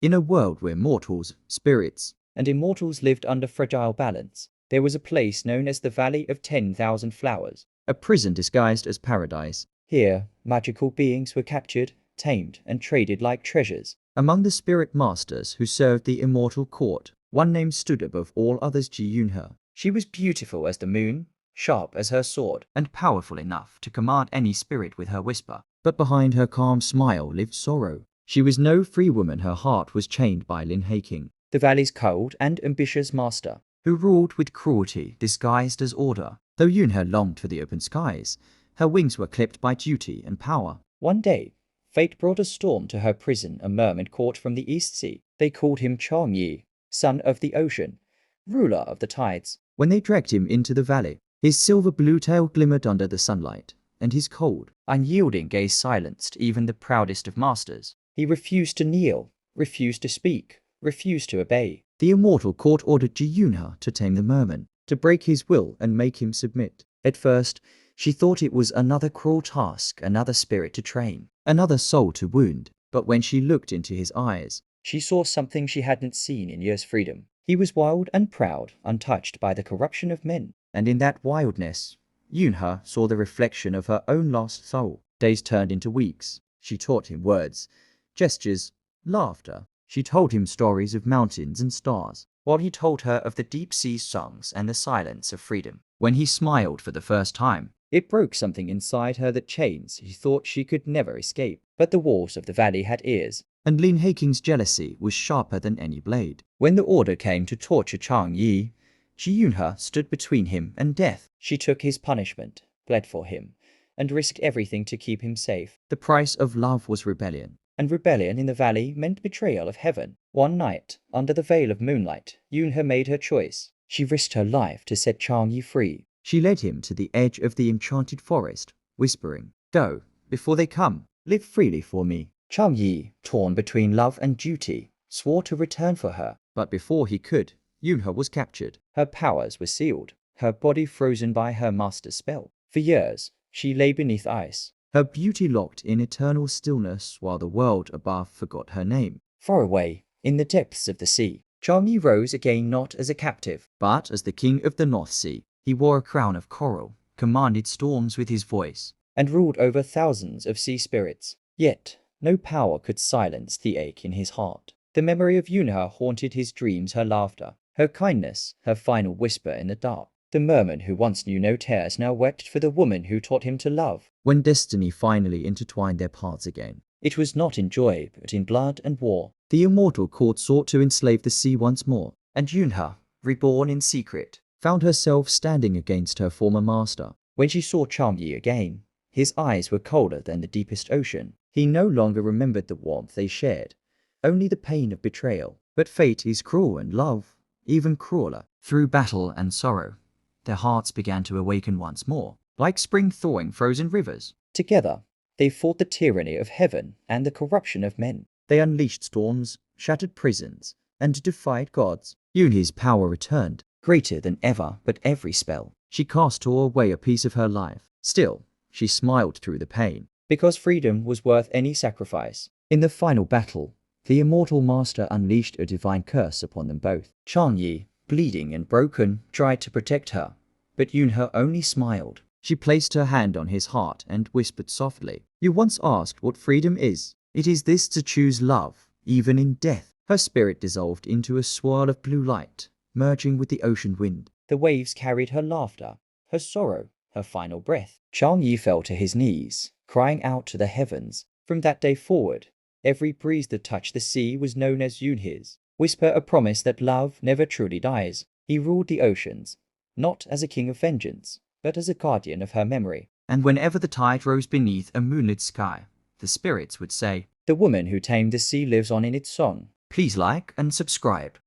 In a world where mortals, spirits, and immortals lived under fragile balance, there was a place known as the Valley of 10,000 Flowers. a prison disguised as paradise. Here, magical beings were captured, tamed, and traded like treasures. Among the spirit masters who served the immortal court, one name stood above all others, Yunhe, She was beautiful as the moon, sharp as her sword, and powerful enough to command any spirit with her whisper. But behind her calm smile lived sorrow. She was no free woman, her heart was chained by Yunhe, the valley's cold and ambitious master. who ruled with cruelty disguised as order. Though Yunhe longed for the open skies, her wings were clipped by duty and power. One day, fate brought a storm to her prison, a merman caught from the East Sea. They called him Chang Yi, son of the ocean, ruler of the tides. When they dragged him into the valley, his silver blue tail glimmered under the sunlight, and his cold, unyielding gaze silenced even the proudest of masters. He refused to kneel, refused to speak, refused to obey. the immortal court ordered Yunhe to tame the merman, to break his will and make him submit. At first, she thought it was another cruel task, another spirit to train, another soul to wound. But when she looked into his eyes, She saw something she hadn't seen in years' freedom. He was wild and proud, untouched by the corruption of men. and in that wildness, Yunhe saw the reflection of her own lost soul. Days turned into weeks. She taught him words, gestures, laughter. She told him stories of mountains and stars, while he told her of the deep sea songs and the silence of freedom. When he smiled for the first time, It broke something inside her, that chains she thought she could never escape. But the walls of the valley had ears. and Yunhe's jealousy was sharper than any blade. When the order came to torture Chang Yi, Yunhe stood between him and death. She took his punishment, bled for him, and risked everything to keep him safe. The price of love was rebellion. And rebellion in the valley meant betrayal of heaven. One night, under the veil of moonlight, Yunhe made her choice. She risked her life to set Chang Yi free. She led him to the edge of the enchanted forest, whispering, "Go, before they come, live freely for me." Chang Yi, torn between love and duty, swore to return for her. But before he could, Yunhe was captured. Her powers were sealed, her body frozen by her master's spell. For years, she lay beneath ice. Her beauty locked in eternal stillness while the world above forgot her name. Far away, in the depths of the sea, Chang Yi rose again, not as a captive, But as the king of the North Sea, he wore a crown of coral, commanded storms with his voice. and ruled over thousands of sea spirits. Yet, no power could silence the ache in his heart. The memory of Yunhe haunted his dreams, her laughter, her kindness, her final whisper in the dark. The merman who once knew no tears now wept for the woman who taught him to love. When destiny finally intertwined their paths again, It was not in joy, but in blood and war. the immortal court sought to enslave the sea once more, And Yunhe, reborn in secret, found herself standing against her former master. when she saw Chang Yi again, his eyes were colder than the deepest ocean. He no longer remembered the warmth they shared, only the pain of betrayal. But fate is cruel, and love even crueler. Through battle and sorrow, their hearts began to awaken once more, like spring thawing frozen rivers. Together, they fought the tyranny of heaven and the corruption of men. They unleashed storms, shattered prisons, and defied gods. Yunhe's power returned, greater than ever, but every spell she cast tore away a piece of her life. Still, she smiled through the pain. Because freedom was worth any sacrifice. In the final battle, the immortal master unleashed a divine curse upon them both. Chang Yi, bleeding and broken, tried to protect her, but Yunhe only smiled. She placed her hand on his heart and whispered softly, "You once asked what freedom is. It is this, to choose love, even in death." Her spirit dissolved into a swirl of blue light, merging with the ocean wind. The waves carried her laughter, her sorrow, her final breath. Chang Yi fell to his knees, crying out to the heavens. From that day forward, every breeze that touched the sea was known as Yunhe's whisper, a promise that love never truly dies. He ruled the oceans, not as a king of vengeance, but as a guardian of her memory. And whenever the tide rose beneath a moonlit sky, the spirits would say, The woman who tamed the sea lives on in its song. "Please like and subscribe."